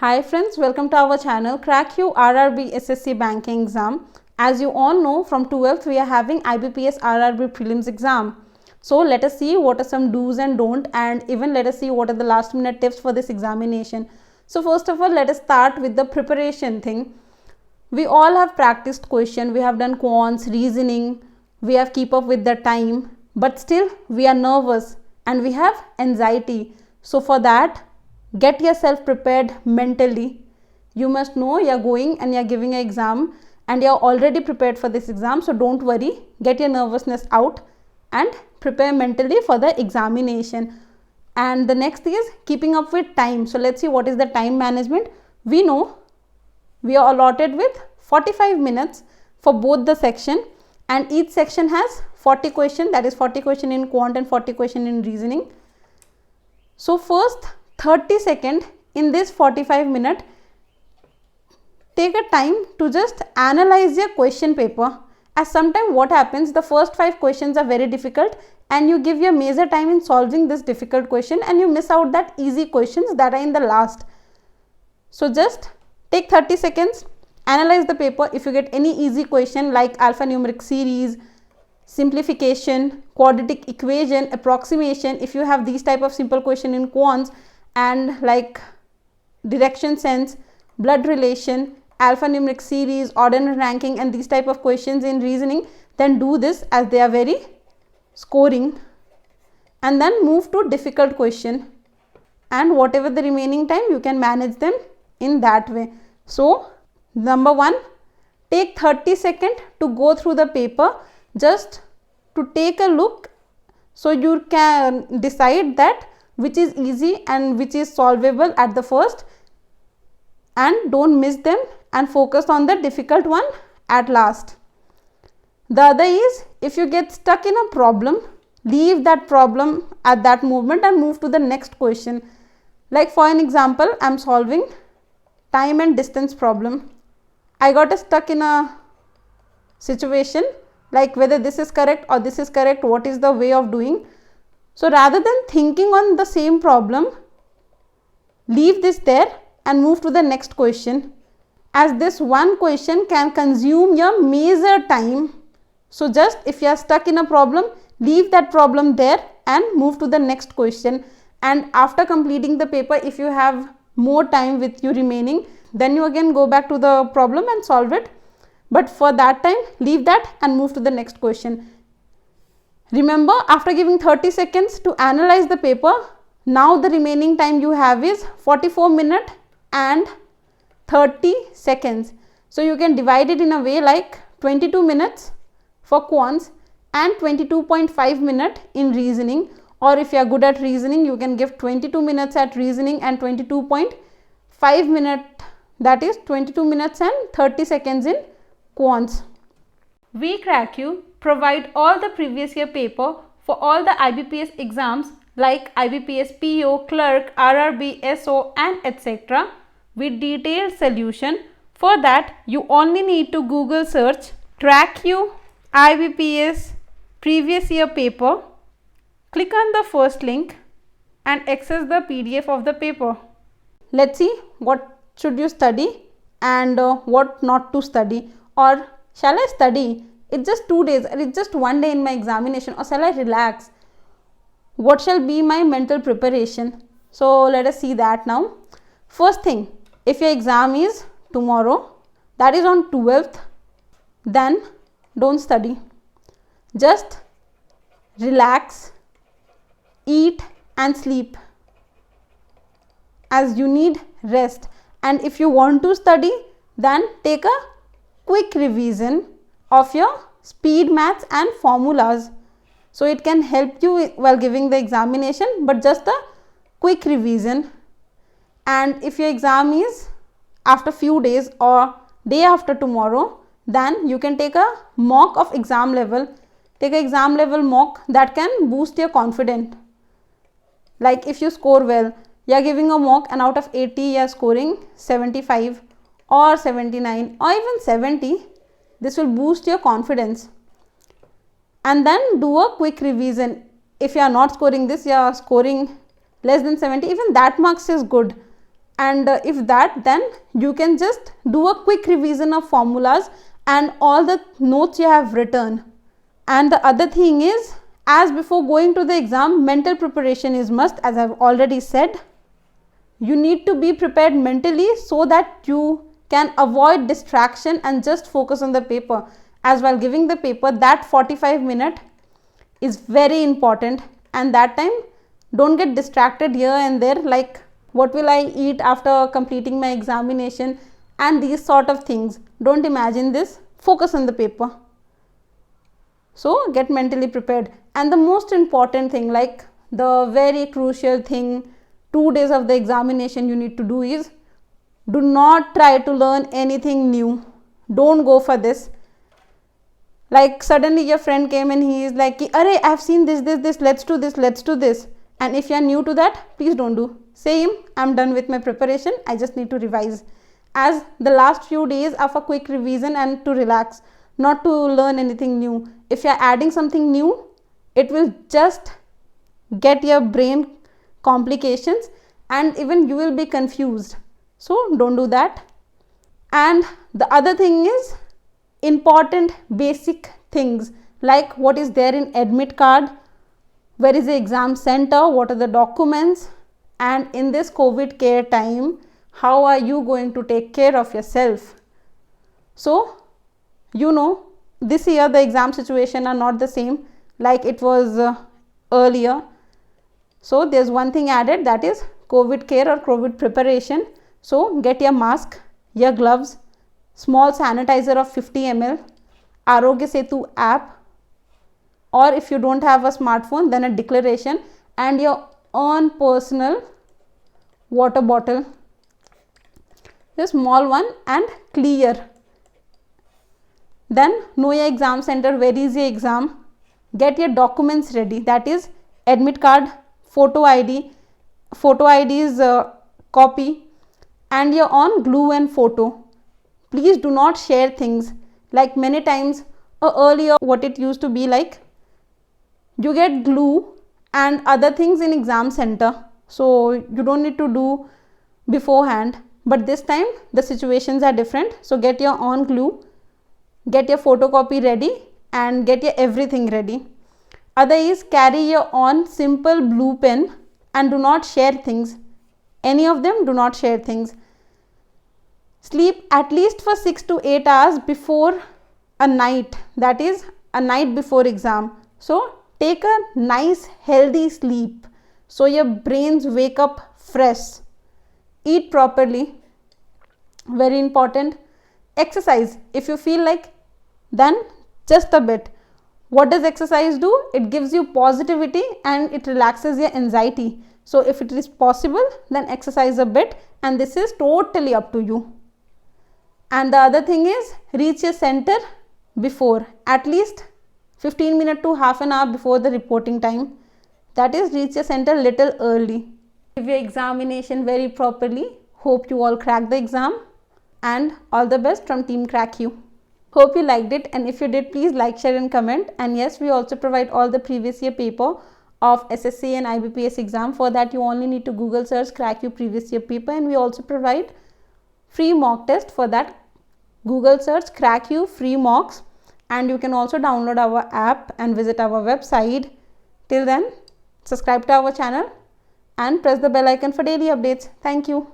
Hi friends, welcome to our channel Crack You RRB SSC Banking Exam. As you all know, from 12th we are having IBPS RRB Prelims exam. So let us see what are some do's and don't, and even let us see what are the last minute tips for this examination. So first of all, let us start with the preparation thing. We all have practiced question, we have done quants, reasoning, we have keep up with the time, but still we are nervous and we have anxiety. So for that, get yourself prepared mentally. You must know you are going and you are giving an exam and you are already prepared for this exam. So don't worry, get your nervousness out and prepare mentally for the examination. And the next thing is keeping up with time. So let's see what is the time management. We know we are allotted with 45 minutes for both the section, and each section has 40 question, that is 40 question in quant and 40 question in reasoning. So first 30 second in this 45 minute, take a time to just analyze your question paper. As sometimes what happens, the first 5 questions are very difficult and you give your major time in solving this difficult question and you miss out that easy questions that are in the last. So just take 30 seconds, analyze the paper. If you get any easy question like alphanumeric series, simplification, quadratic equation, approximation, if you have these type of simple question in quants, and like direction sense, blood relation, alphanumeric series, ordinal ranking, and these type of questions in reasoning, then do this as they are very scoring, and then move to difficult question, and whatever the remaining time you can manage them in that way. So number 1, take 30 seconds to go through the paper, just to take a look so you can decide that which is easy and which is solvable at the first, and don't miss them and focus on the difficult one at last. The other is, if you get stuck in a problem, leave that problem at that moment and move to the next question. Like for an example, I am solving time and distance problem. I got stuck in a situation like whether this is correct or this is correct, what is the way of doing. So rather than thinking on the same problem, leave this there and move to the next question, as this one question can consume your major time. So just if you are stuck in a problem, leave that problem there and move to the next question. And after completing the paper, if you have more time with you remaining, then you again go back to the problem and solve it. But for that time, leave that and move to the next question. Remember, after giving 30 seconds to analyze the paper, now the remaining time you have is 44 minutes and 30 seconds. So you can divide it in a way like 22 minutes for quants and 22.5 minutes in reasoning, or if you are good at reasoning, you can give 22 minutes at reasoning and 22.5 minutes, that is 22 minutes and 30 seconds in quants. We Crack You provide all the previous year paper for all the IBPS exams like IBPS PO, Clerk, RRB, SO, and etc. with detailed solution. For that, you only need to Google search Crack You IBPS previous year paper. Click on the first link and access the PDF of the paper. Let's see what should you study and what not to study. Or shall I study? It's just 2 days, or it's just 1 day in my examination, or shall I relax? What shall be my mental preparation? So let us see that now. First thing, if your exam is tomorrow, that is on 12th, then don't study. Just relax, eat and sleep, as you need rest. And if you want to study, then take a quick revision of your speed maths and formulas, so it can help you while giving the examination, but just a quick revision. And if your exam is after few days or day after tomorrow, then you can take a mock of exam level. Take an exam level mock that can boost your confidence. Like if you score well, you are giving a mock and out of 80 you are scoring 75 or 79 or even 70. This will boost your confidence. And then do a quick revision. If you are not scoring this, you are scoring less than 70, even that marks is good. and if that, then you can just do a quick revision of formulas and all the notes you have written. And the other thing is, as before going to the exam, mental preparation is must, as I've already said. You need to be prepared mentally so that you can avoid distraction and just focus on the paper. As while giving the paper, that 45 minutes is very important, and that time don't get distracted here and there, like what will I eat after completing my examination and these sort of things. Don't imagine this. Focus on the paper. So get mentally prepared. And the most important thing, like the very crucial thing, 2 days of the examination you need to do is, do not try to learn anything new. Don't go for this. Like suddenly your friend came and he is like, "Arey, I have seen this, let's do this. And if you are new to that, please don't do. Same, I'm done with my preparation, I just need to revise. As the last few days are for quick revision and to relax, not to learn anything new. If you are adding something new, it will just get your brain complications and even you will be confused. So don't do that. And the other thing is important basic things, like what is there in admit card, where is the exam center, what are the documents, and in this COVID care time, how are you going to take care of yourself. So you know, this year the exam situation are not the same like it was earlier. So there's one thing added, that is COVID care or COVID preparation. So get your mask, your gloves, small sanitizer of 50 ml, Arogya Setu app, or if you don't have a smartphone, then a declaration, and your own personal water bottle, the small one and clear. Then know your exam center, where is your exam, get your documents ready, that is admit card, photo ID is copy, and your own glue and photo. Please do not share things, like many times earlier what it used to be like, you get glue and other things in exam center, so you don't need to do beforehand, but this time the situations are different. So get your own glue, get your photocopy ready, and get your everything ready. Other is carry your own simple blue pen and do not share things, any of them, do not share things. Sleep at least for 6 to 8 hours before a night, that is a night before exam. So take a nice healthy sleep so your brains wake up fresh. Eat properly, very important. Exercise if you feel like, then just a bit. What does exercise do? It gives you positivity and it relaxes your anxiety. So if it is possible, then exercise a bit, and this is totally up to you. And the other thing is, reach your center before, at least 15 minutes to half an hour before the reporting time, that is reach your center little early. Give your examination very properly. Hope you all crack the exam, and all the best from Team Crack You. Hope you liked it, and if you did, please like, share and comment. And yes, we also provide all the previous year paper of SSC and IBPS exam. For that you only need to Google search Crack You previous year paper, and we also provide free mock test. For that, Google search Crack You free mocks, and you can also download our app and visit our website. Till then, subscribe to our channel and press the bell icon for daily updates. Thank you.